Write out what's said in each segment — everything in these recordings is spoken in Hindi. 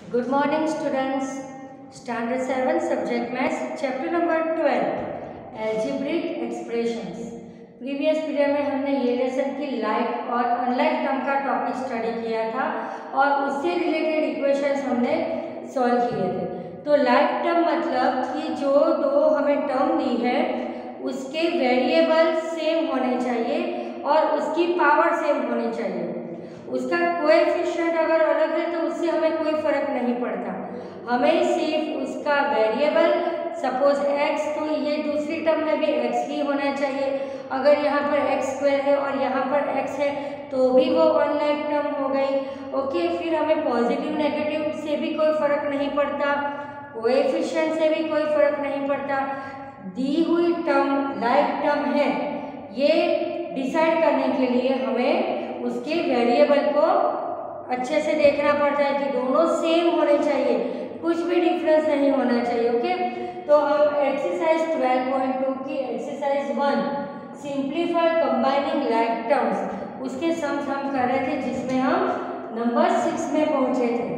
Good morning students. Standard 7 subject maths chapter number 12 algebraic expressions. Previous period में हमने ये लेसन की लाइक और अनलाइक टर्म का टॉपिक स्टडी किया था और उससे रिलेटेड इक्वेशंस हमने सॉल्व किए थे। तो लाइक टर्म मतलब कि जो दो हमें टर्म दी है उसके वेरिएबल सेम होने चाहिए और उसकी पावर सेम होनी चाहिए। उसका कोएफिशिएंट अगर अलग है तो उससे हमें कोई फर्क नहीं पड़ता, हमें सिर्फ उसका वेरिएबल सपोज x, तो ये दूसरी टर्म में भी x ही होना चाहिए। अगर यहाँ पर x² है और यहाँ पर x है तो भी वो अनलाइक टर्म हो गई। ओके, फिर हमें पॉजिटिव नेगेटिव से भी कोई फर्क नहीं पड़ता, कोएफिशिएंट से भी कोई फर्क नहीं पड़ता। दी हुई टर्म लाइक टर्म है, ये डिसाइड करने के लिए हमें उसके वेरिएबल को अच्छे से देखना पड़ता है कि दोनों सेम होने चाहिए, कुछ भी डिफरेंस नहीं होना चाहिए। ओके, तो हम एक्सरसाइज 12.2 की exercise 1 simplify combining like terms उसके सम्स हम कर रहे थे, जिसमें हम नंबर 6 में पहुंचे थे।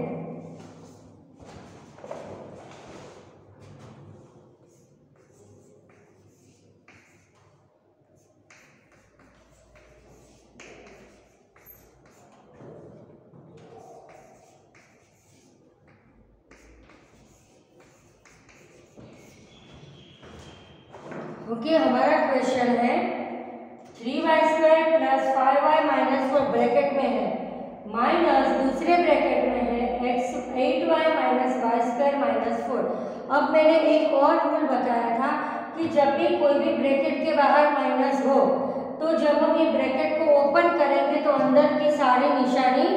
ओके, हमारा क्वेश्चन है 3y² + 5y - 4 ब्रैकेट में है, माइनस दूसरे ब्रैकेट में है 8y - y² - 4। अब मैंने एक और रूल बताया था कि जब भी कोई भी ब्रैकेट के बाहर माइनस हो तो जब हम ये ब्रैकेट को ओपन करेंगे तो अंदर की सारी निशानी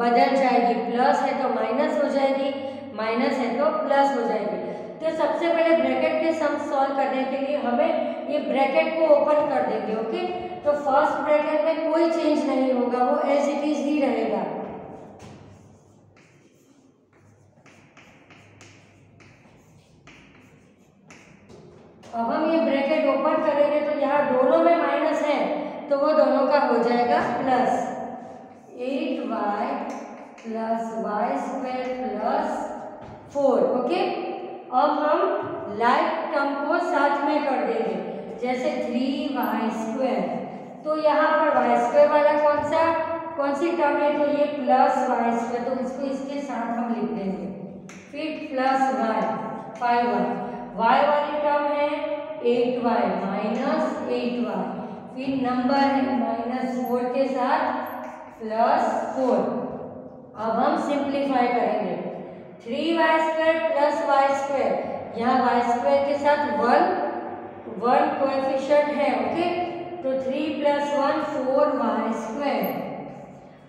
बदल जाएगी, प्लस है तो माइनस हो जाएगी, माइनस है तो प्लस हो जाएगी। तो सबसे पहले ब्रैकेट के सम सॉल्व करने के लिए हमें ये ब्रैकेट को ओपन कर देंगे। ओके, तो फर्स्ट ब्रैकेट में कोई चेंज नहीं होगा, वो एज इट इज ही रहेगा। अब हम ये ब्रैकेट ओपन करेंगे तो यहाँ दोनों में माइनस है तो वो दोनों का हो जाएगा प्लस 8y + y² + 4। ओके, अब हम लाइक टर्म को साथ में कर देंगे, जैसे 3y², तो यहाँ पर y² वाला कौन सी टर्म है, तो ये +y², तो इसको इसके साथ हम लिख देंगे। फिर +y 5y, y वाली टर्म है 8y - 8y, फिर नंबर है -4 के साथ +4। अब हम सिंप्लीफाई करेंगे, 3y² + y², यहाँ y² के साथ 1 कोएफिशिएंट है। ओके, तो 3 + 1 4y²।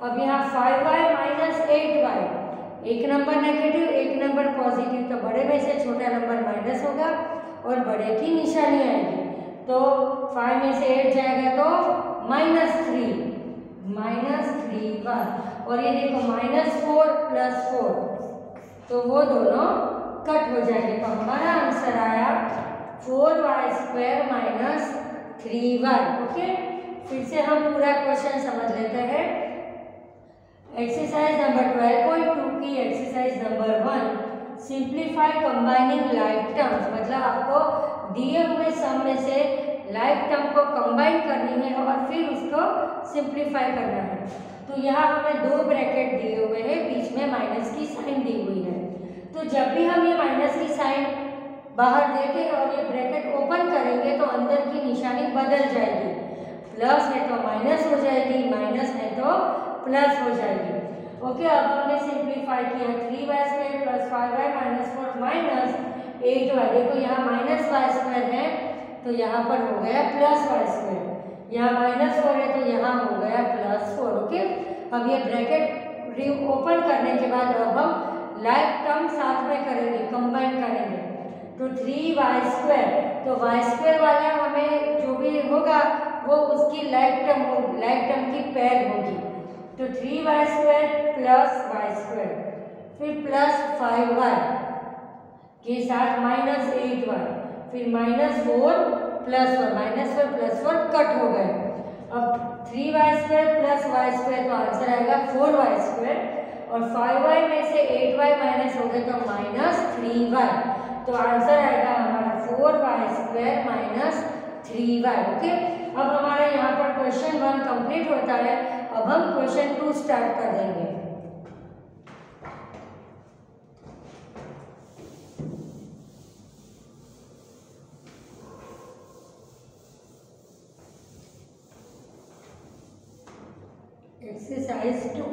अब यहाँ 5y - 8y, एक नंबर नेगेटिव एक नंबर पॉजिटिव, तो बड़े में से छोटा नंबर माइनस होगा और बड़े की निशानी आएगी, तो 5 में से 8 जाएगा तो -3 -3y, और ये देखो -4 + 4, तो वो दोनों कट हो जाएंगे। तो हमारा आंसर आया 4y² - 3y। ओके, फिर से हम पूरा क्वेश्चन समझ लेते हैं। एक्सरसाइज नंबर 12.2 की exercise number 1 simplify combining like terms, मतलब आपको दिए हुए सम में से लाइक टर्म को कंबाइन करनी है और फिर उसको सिंप्लीफाई करना है। तो यहाँ हमें दो ब्रैकेट दिए हुए हैं, बीच में माइनस की साइन दी हुई है, तो जब भी हम ये माइनस की साइन बाहर देंगे और ये ब्रैकेट ओपन करेंगे तो अंदर की निशानी बदल जाएगी, प्लस है तो माइनस हो जाएगी, माइनस है तो प्लस हो जाएगी। ओके, अब हमने सिंप्लीफाई किया 3y² + 5y - 4 - 8y, देखो यहाँ -y² है तो यहाँ पर हो गया +y², यहाँ -4 है तो यहाँ हो गया +4। ओके, अब ये ब्रैकेट ओपन करने के बाद अब हम लाइक टर्म साथ में करेंगे, कंबाइन करेंगे, तो 3y², तो y² वाला हमें जो भी होगा वो उसकी लाइक टर्म की पेयर होगी, तो 3y² + y², फिर +5y के साथ -8y, फिर -4 + 4 कट हो गए। अब 3y² + y² तो आंसर आएगा 4y² और 5y में से 8y माइनस हो गए तो -3y, तो आंसर आएगा हमारा 4y² माइनस 3y। ओके, अब हमारा यहाँ पर क्वेश्चन 1 कंप्लीट होता है। अब हम क्वेश्चन 2 स्टार्ट कर देंगे। एक्सरसाइज 2।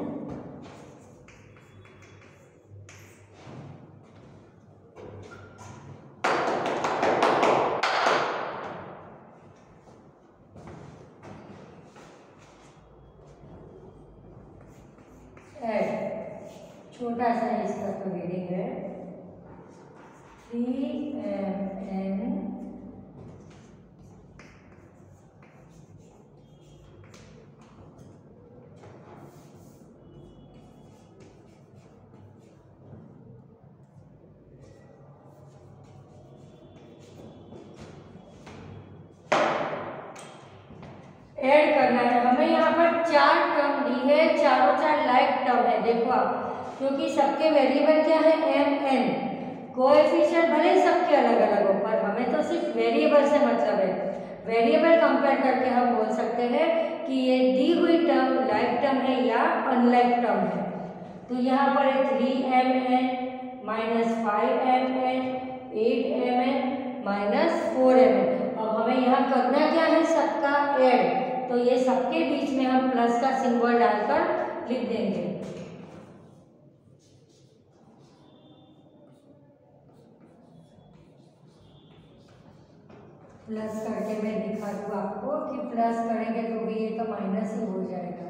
छोटा सा इसका तो रीडिंग है 3mn ऐड करना है। हमें यहाँ पर 4 टर्म दी है, चारों 4 लाइक टर्म है। देखो आप, क्योंकि सबके वेरिएबल क्या है mn, कोएफिशिएंट भले ही सबके अलग अलग हो पर हमें तो सिर्फ वेरिएबल से मतलब है। वेरिएबल कंपेयर करके हम बोल सकते हैं कि ये दी हुई टर्म लाइक टर्म है या अनलाइक टर्म है। तो यहाँ पर है 3mn minus 5mn 8mn minus 4mn। अब हमें यहाँ करना क्या है, सबका ऐड, तो ये सबके बीच में हम प्लस का सिंबल डालकर लिख देंगे। प्लस करके मैं दिखा दूँ आपको कि प्लस करेंगे तो भी ये तो माइनस ही हो जाएगा।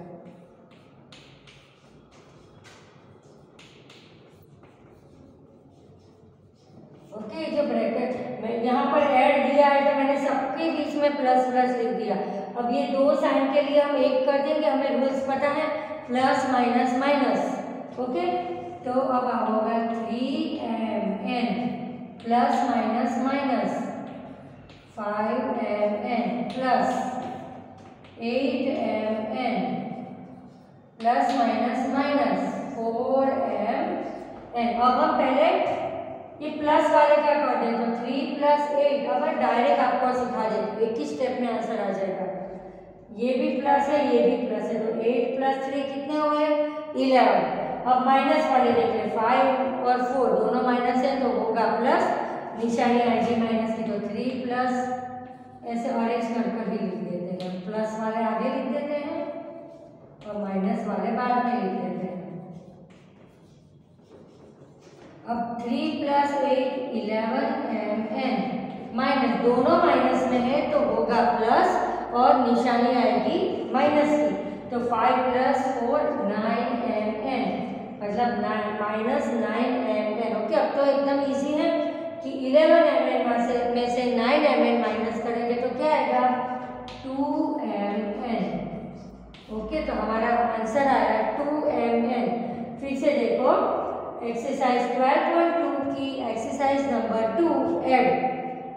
ओके, जो ब्रैकेट में यहाँ पर ऐड दिया है तो मैंने सबके बीच में प्लस प्लस लिख दिया। अब ये 2 साइन के लिए हम एक कर देंगे, हमें रूल्स पता है प्लस माइनस माइनस। ओके, तो अब होगा 3mn plus minus minus 5mn plus 8mn plus minus minus 4mn। अब हम पहले ये प्लस वाले का कर दें तो 3 + 8। अब डायरेक्ट आपको सिखा देती हूँ, एक ही स्टेप में आंसर आ जाएगा। ये भी प्लस है, ये भी प्लस है, तो 8 + 3 कितने हुए 11। अब माइनस वाले देखिए 5 और 4 दोनों माइनस है तो होगा प्लस, निशानी आएगी माइनस की, तो 3 प्लस ऐसे ऑरेंज कर ही लिख देते हैं। प्लस वाले आगे लिख देते हैं और माइनस वाले बाद में लिख देते हैं। अब 3 + 8 11mn माइनस, दोनों माइनस में है तो होगा प्लस और निशानी आएगी माइनस की, तो 5 + 4 9mn मतलब -9mn। ओके, अब तो एकदम इजी है कि 11mn में से 9mn माइनस करेंगे तो क्या आएगा 2mn। ओके, तो हमारा आंसर आया 2mn। फिर से देखो एक्सरसाइज 12.2 की एक्सरसाइज नंबर 2 ऐड,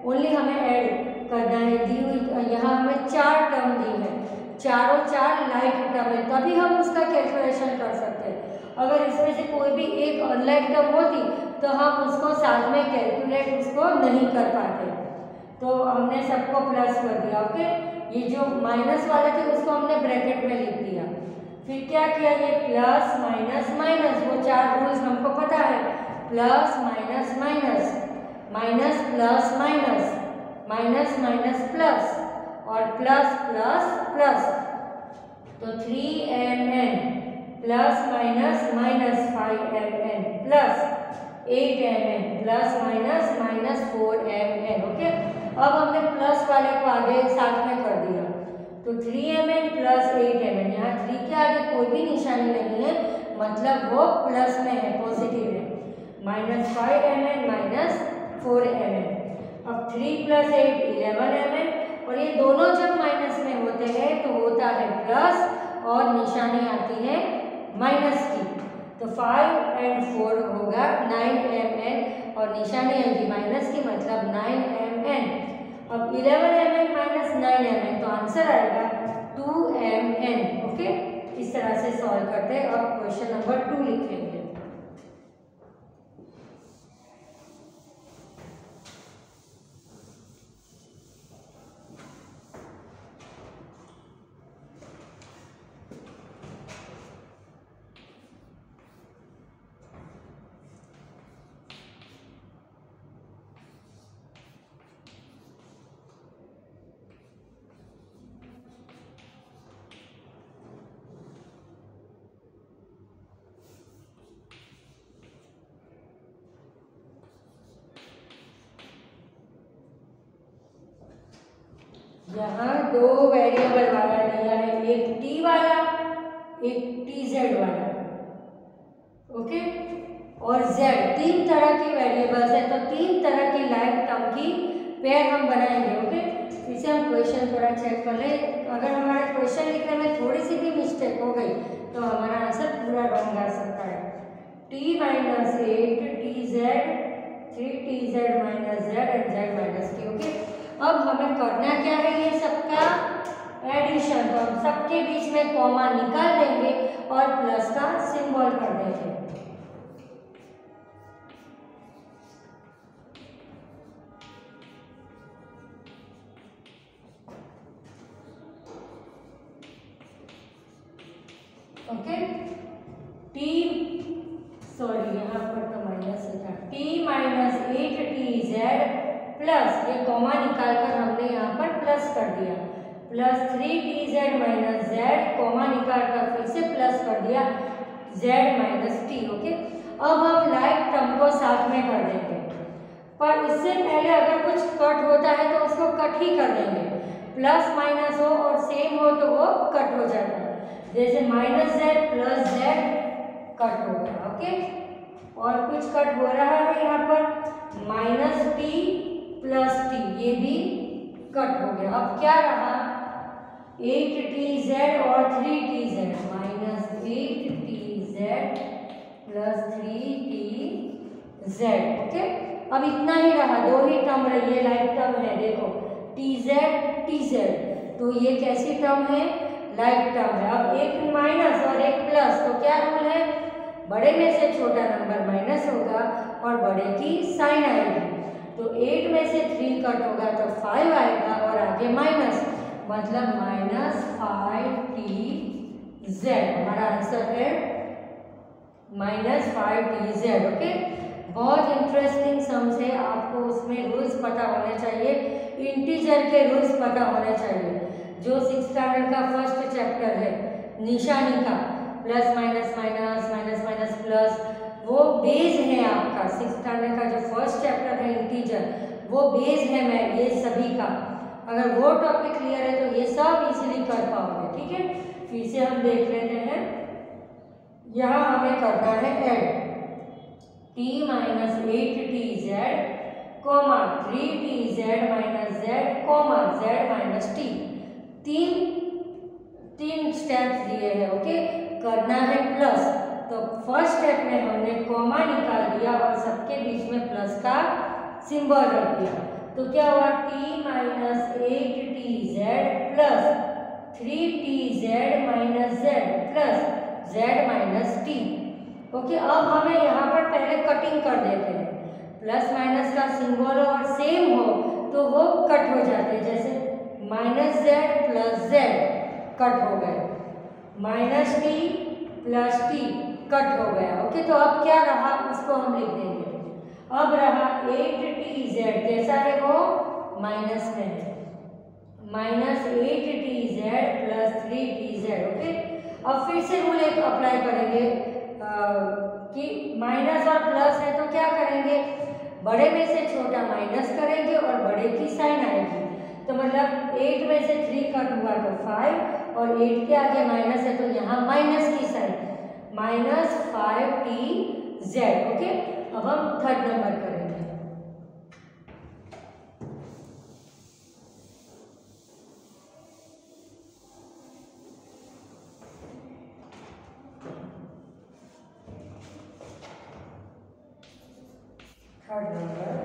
ओनली हमें ऐड करना है। दी हुई यहाँ हमें 4 टर्म दी है, चारों 4 लाइक टर्म है, तभी हम उसका कैलकुलेशन कर सकते हैं। अगर इसमें से कोई भी एक अनलाइक टर्म होती तो हम उसको साथ में कैलकुलेट उसको नहीं कर पाते, तो हमने सबको प्लस कर दिया। ओके, ये जो माइनस वाले थे उसको हमने ब्रैकेट में लिख दिया। फिर क्या किया, ये प्लस माइनस माइनस, वो 4 रूल्स हमको पता है, plus minus minus minus plus minus minus minus plus और प्लस प्लस प्लस, तो 3mn plus minus minus 5mn plus 8mn plus minus minus 4mn। Okay, अब हमने प्लस वाले को आगे साथ में कर दिया, तो 3mn प्लस 8mn, यहाँ 3 के आगे कोई भी निशानी नहीं है, मतलब वो प्लस में है, पॉजिटिव है, -5mn माइनस 4mn। अब 3 + 8 11mn, और ये दोनों जब माइनस में होते हैं तो होता है प्लस और निशानी आती है माइनस की, तो 5 और 4 होगा 9mn और निशानी आएगी माइनस की, मतलब 9mn। अब 11mn माइनस 9mn, तो आंसर आएगा 2mn। ओके, इस तरह से सॉल्व करते हैं। अब क्वेश्चन नंबर 2 लिखेंगे। यहाँ दो वेरिएबल वाला लिया है, एक टी वाला एक टी जेड वाला, ओके। और जेड, तीन तरह के वेरिएबल्स है, तो तीन तरह की लाइक टर्म की पेयर हम बनाएंगे, ओके। इसे हम क्वेश्चन थोड़ा चेक कर लें। अगर हमारा क्वेश्चन लिखने में थोड़ी सी भी मिस्टेक हो गई तो हमारा आंसर पूरा रॉन्ग आ सकता है। T minus 8 T Z 3 T Z minus Z and Z minus T, okay. अब हमें करना क्या है, ये सबका एडिशन, तो हम सबके बीच में कॉमा निकाल देंगे और प्लस का सिंबल कर देंगे। ओके, टी सॉरी यहाँ पर तो माइनस था, T minus 8 T Z plus, ये कॉमा निकालकर हमने यहाँ पर प्लस कर दिया, plus 3 T Z minus Z, comma निकालकर फिर से प्लस कर दिया जेड माइनस टी, ओके। अब हम लाइक टर्म को साथ में कर देंगे, पर उससे पहले अगर कुछ कट होता है तो उसको कट ही कर देंगे। प्लस माइनस हो और सेम हो तो वो कट हो जाता है, जैसे minus Z plus Z cut हो गया, ओके। और कुछ कट हो रहा है यहाँ पर, माइनस टी प्लस टी, ये भी कट हो गया। अब क्या रहा, 8 टी जेड और 3 T Z, minus 8 T Z plus 3 T z, okay. अब इतना ही रहा, दो ही टर्म रही है, लाइक टर्म है, देखो टी जेड, तो ये कैसी टर्म है, लाइक टर्म है। अब एक माइनस और एक प्लस, तो क्या रूल है, बड़े में से छोटा नंबर माइनस होगा और बड़े की साइन आएगी, तो 8 में से 3 कट होगा तो 5 आएगा और आगे माइनस, मतलब माइनस 5 टी जेड, हमारा आंसर है माइनस 5 टी जेड, ओके। बहुत इंटरेस्टिंग सम्स है, आपको उसमें रूल्स पता होने चाहिए, इंटीजर के रूल्स पता होने चाहिए। जो 6th स्टैंडर्ड का फर्स्ट चैप्टर है निशानी का, plus minus minus minus minus plus, वो बेस है आपका 6th स्टैंडर्ड का जो फर्स्ट चैप्टर है इंटीजर, वो बेस है मैं ये सभी का। अगर वो टॉपिक क्लियर है तो ये सब इजीली कर पाओगे, ठीक है। फिर से हम देख लेते हैं, यहाँ हमें करना है add, T minus 8 T Z comma 3 T Z minus Z comma Z minus T, तीन स्टेप्स दिए हैं, ओके। करना है प्लस, तो फर्स्ट स्टेप में हमने कॉमा निकाल दिया और सबके बीच में प्लस का सिंबल रख दिया, तो क्या हुआ, T minus 8 T Z plus 3 T Z minus Z plus Z minus T, okay. अब हमें यहाँ पर पहले कटिंग कर देते हैं, प्लस माइनस का सिंबल और सेम हो तो वो कट हो जाते हैं, जैसे minus Z plus Z cut हो गए, minus T plus T cut हो गया, ओके। तो अब क्या रहा उसको हम लिख देंगे, अब रहा 8 टी जेड, कैसा है वो, माइनस में है, minus 8 T Z plus 3 T z, okay. अब फिर से रूल एक अप्लाई करेंगे कि माइनस और प्लस है तो क्या करेंगे, बड़े में से छोटा माइनस करेंगे और बड़े की साइन आएगी, तो मतलब 8 में से 3 कट हुआ तो 5 और 8 के आगे माइनस है तो यहाँ माइनस की sign, minus 5 t z, okay. अब हम थर्ड नंबर करेंगे, थर्ड नंबर,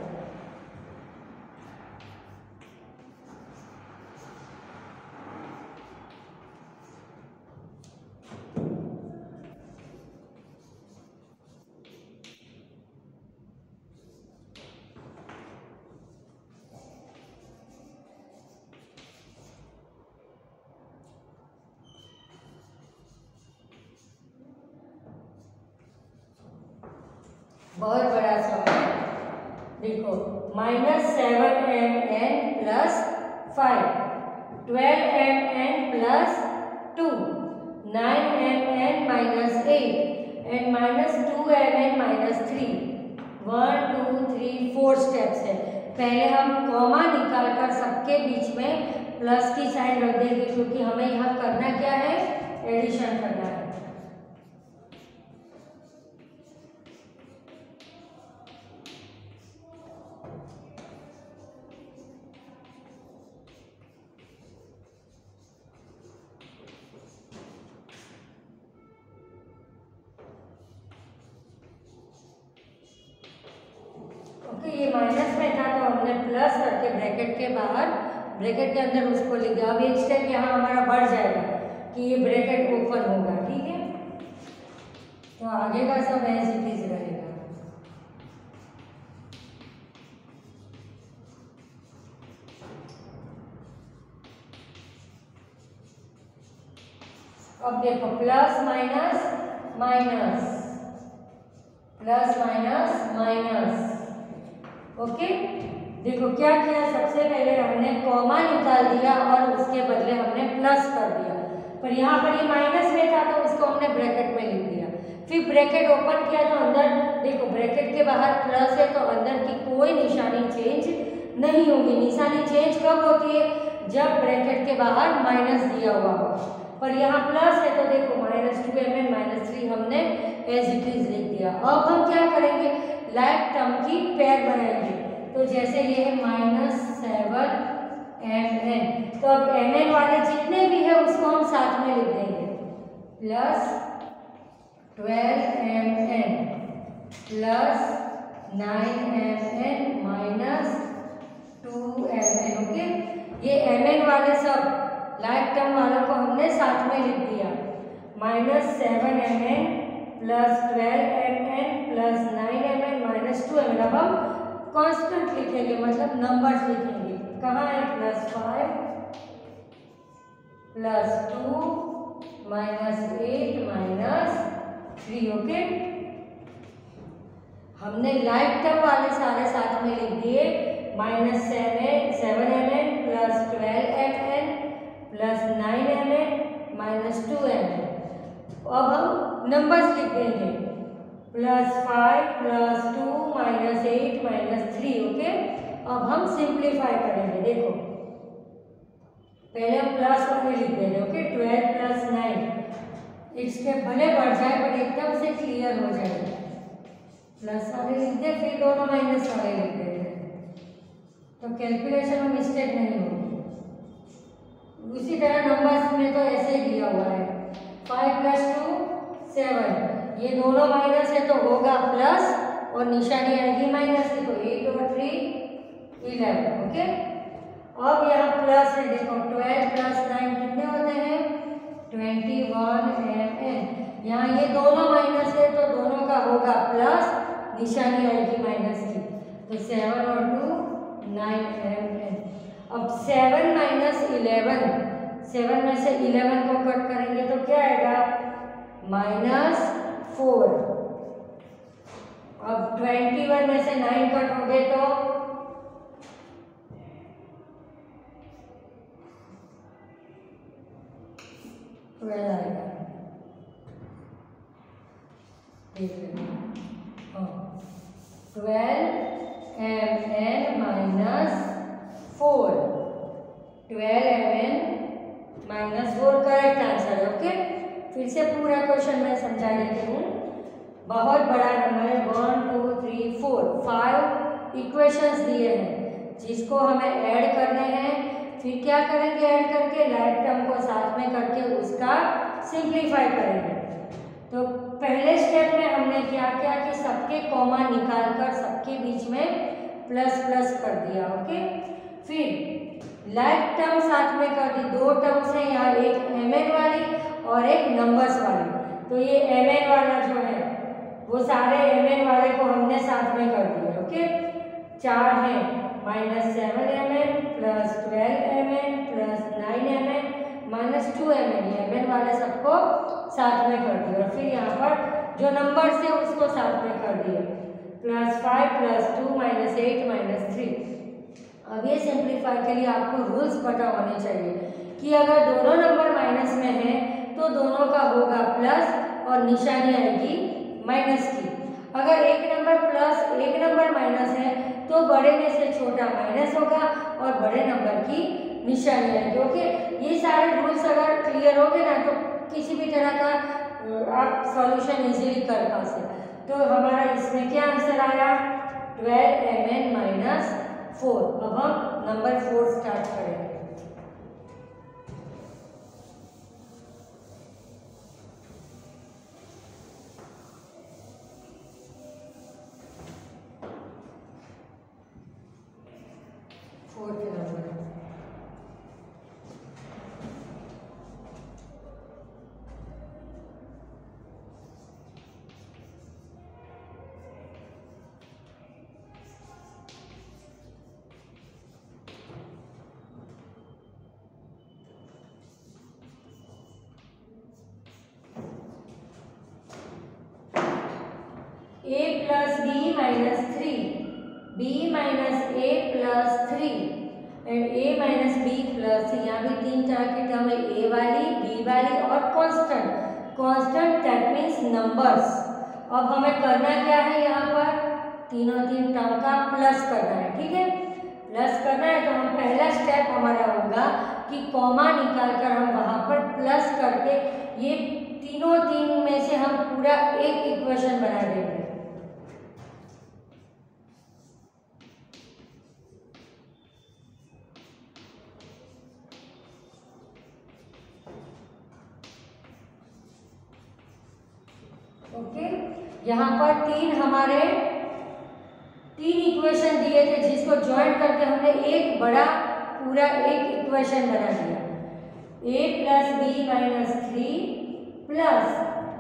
बहुत बड़ा सम है, देखो -7mn plus 5, 12mn plus 2, 9mn minus 8 and -2mn minus 3, 1 2 3 4 steps है। पहले हम कॉमा निकालकर सबके बीच में प्लस की साइन रख देंगे, क्योंकि हमें यहाँ करना क्या है, एडिशन करना है। ओके, ये माइनस में था तो हमने प्लस करके ब्रैकेट के बाहर, ब्रैकेट के अंदर उसको लिख दिया। अब एक स्टेप यहाँ हमारा बढ़ जाएगा कि ये ब्रैकेट ओपन होगा, ठीक है। तो आगे का सब एज इट इज रहेगा। अब देखो plus minus minus, plus minus minus. Okay, देखो क्या किया, सबसे पहले हमने कॉमा निकाल दिया और उसके बदले हमने प्लस कर दिया, पर यहाँ पर ये माइनस में था तो उसको हमने ब्रैकेट में लिख दिया। फिर ब्रैकेट ओपन किया तो अंदर देखो ब्रैकेट के बाहर प्लस है तो अंदर की कोई निशानी चेंज नहीं होगी। निशानी चेंज कब होती है, जब ब्रैकेट के बाहर माइनस दिया हुआ हो, पर यहाँ प्लस है तो देखो -2mn -3 हमने एज इट इज लिख दिया। अब हम क्या करेंगे, लाइक टर्म की पेयर बनाएंगे। तो जैसे ये है -7mn, तो अब mn वाले जितने भी है उसको हम साथ में लिख देंगे, plus 12mn plus 9mn minus 2mn। Okay, ये mn वाले सब लाइक टर्म वालों को हमने साथ में लिख दिया, -7mn plus 12mn plus 9mn minus 2mn। अब हम कांस्टेंट लिखेंगे, मतलब नंबर्स लिखेंगे। कहाँ है, +5 +2 -8 -3। ओके, हमने लाइक टर्म वाले सारे साथ में लिख दिए, -7mn plus 12mn plus 9mn minus 2mn। अब हम नंबर्स लिख देंगे, +5 +2 -8 -3। ओके, अब हम सिंप्लीफाई करेंगे। देखो पहले हम प्लस वाले लिख देंगे। ओके, 12 + 9, इसके भले बढ़ जाए पर एकदम से क्लियर हो जाएगा। प्लस वाले लिख दे, फिर दोनों माइनस वाले लिख देते हैं, तो कैलकुलेशन में मिस्टेक नहीं होगी। उसी तरह नंबर्स में तो ऐसे ही दिया हुआ है, 5 + 2 7, ये दोनों माइनस है तो होगा प्लस और निशानी आएगी माइनस की, तो 8 और 3 11। ओके, अब यहाँ प्लस है, देखो 12 + 9 कितने होते हैं, 21mn। यहाँ ये दोनों माइनस है तो दोनों का होगा प्लस, निशानी आएगी माइनस की, तो 7 और 2 9mn। अब 7 - 11, 7 में से 11 को कट करेंगे तो क्या आएगा, -4। अब 21 में से 9 कट हो गए तो 12 आएगा। देख लेंगे, 12mn -4, 12mn -4 करेक्ट आंसर है। ओके, फिर से पूरा क्वेश्चन मैं समझा देती हूँ। बहुत बड़ा नंबर है, 1 2 3 4 5 इक्वेशंस दिए हैं जिसको हमें ऐड करने हैं। फिर क्या करेंगे, ऐड करके लाइक टर्म को साथ में करके उसका सिंप्लीफाई करेंगे। तो पहले स्टेप में हमने क्या किया कि सबके कॉमा निकाल कर सबके बीच में प्लस प्लस कर दिया। ओके, फिर लाइक टर्म साथ में कर दी, दो टर्म्स हैं यहाँ, एक mn वाली और एक नंबर्स वाली। तो ये mn वाला जो है वो सारे mn वाले को हमने साथ में कर दिया। ओके, 4 हैं, -7mn plus 12mn plus 9mn minus 2mn, ये mn वाले सबको साथ में कर दिया। और फिर यहाँ पर जो नंबर्स है उसको साथ में कर दिया, +5 +2 -8 -3। अब ये सिंप्लीफाई के लिए आपको रूल्स पता होने चाहिए कि अगर दोनों नंबर माइनस में हैं तो दोनों का होगा प्लस और निशानी आएगी माइनस की। अगर एक नंबर प्लस एक नंबर माइनस है तो बड़े में से छोटा माइनस होगा और बड़े नंबर की निशानी आएगी। ओके, ये सारे रूल्स अगर क्लियर हो गए ना तो किसी भी तरह का आप सॉल्यूशन इजीली कर पाते। तो हमारा इसमें क्या आंसर आया 12mn - 4। अब हम नंबर 4 स्टार्ट करेंगे। a plus b minus 3, b minus a plus 3 and a minus b plus, यहाँ भी तीन तरह की टर्म है, a वाली, b वाली और constant. Constant that means numbers. अब हमें करना क्या है, यहाँ पर तीनों तीन टर्म का प्लस करना है। ठीक है, प्लस करना है तो हम पहला स्टेप हमारा होगा कि कॉमा निकाल कर हम वहाँ पर प्लस करके ये तीनों तीन में से हम पूरा एक इक्वेशन बना देंगे। ओके, यहाँ पर हमारे तीन इक्वेशन दिए थे जिसको ज्वाइन करके हमने एक बड़ा पूरा एक इक्वेशन बना दिया। a plus b minus 3 plus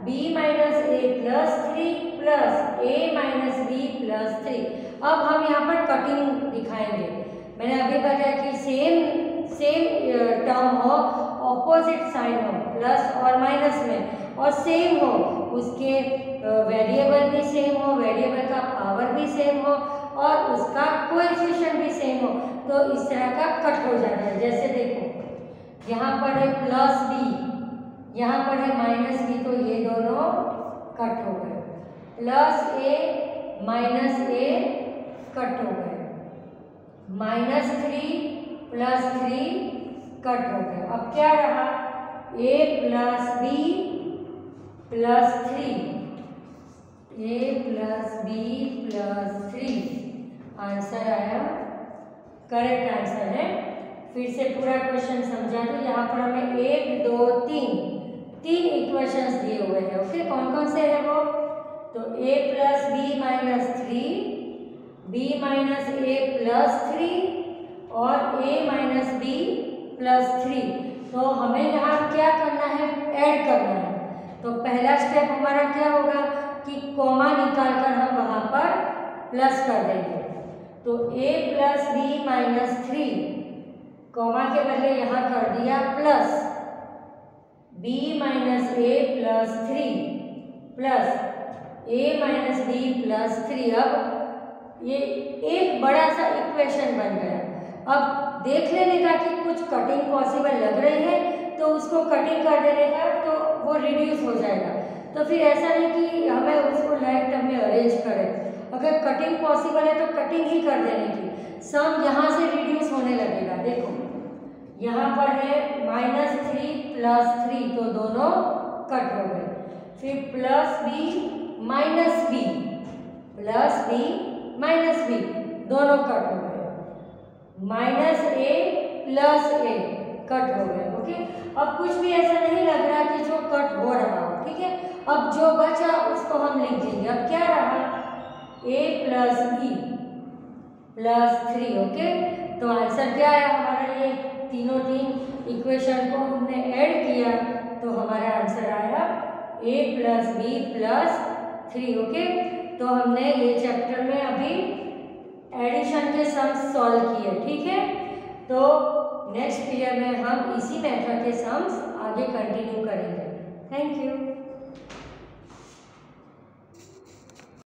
b minus a plus 3 plus a minus b plus 3। अब हम यहाँ पर कटिंग दिखाएंगे। मैंने अभी बताया कि सेम टर्म हो, ऑपोजिट साइन हो, प्लस और माइनस में, और सेम हो, उसके वेरिएबल भी सेम हो, वेरिएबल का पावर भी सेम हो और उसका कोएफिशिएंट भी सेम हो, तो इस तरह का कट हो जाता है। जैसे देखो यहाँ पर है प्लस बी, यहाँ पर है माइनस बी, तो ये दोनों कट हो गए। प्लस ए माइनस ए कट हो गए, -3 + 3 कट हो गए। अब क्या रहा, a plus b plus 3, a plus b plus 3 answer आया, करेक्ट आंसर है। फिर से पूरा क्वेश्चन समझा दो। यहाँ पर हमें 1 2 3 इक्वेशंस दिए हुए हैं। ओके, कौन कौन से हैं वो, तो a plus b minus 3, b minus a plus 3 और a minus b plus 3। तो हमें यहाँ क्या करना है, ऐड करना है। तो पहला स्टेप हमारा क्या होगा कि कॉमा निकाल कर हम वहाँ पर प्लस कर देंगे। तो a plus b minus 3, comma के बदले यहाँ कर दिया plus, b minus a plus 3 plus a minus b plus 3। अब ये एक बड़ा सा इक्वेशन बन गया। अब देख लेने का कि कुछ कटिंग पॉसिबल लग रही है तो उसको कटिंग कर देने का, तो वो रिड्यूस हो जाएगा। तो फिर ऐसा नहीं कि हमें उसको लाइक टर्म में अरेंज करें। अगर कटिंग पॉसिबल है तो कटिंग ही कर देने की, सम यहाँ से रिड्यूस होने लगेगा। देखो यहाँ पर है -3 + 3, तो दोनों कट हो गए। फिर plus b minus b, plus b minus b, दोनों कट हो गए। -a + a कट हो गए। ओके, अब कुछ भी ऐसा नहीं लग रहा कि जो कट हो रहा हो। ठीक है, अब जो बचा उसको हम लिख देंगे। अब क्या रहा, a plus b plus 3। Okay, तो आंसर क्या है हमारा, ये तीनों तीन इक्वेशन को हमने ऐड किया तो हमारा आंसर आया a plus b plus 3। Okay, तो हमने ये चैप्टर में अभी एडिशन के सम्स सॉल्व किए। ठीक है, तो नेक्स्ट पीरियड में हम इसी मेथड के सम्स आगे कंटिन्यू करेंगे।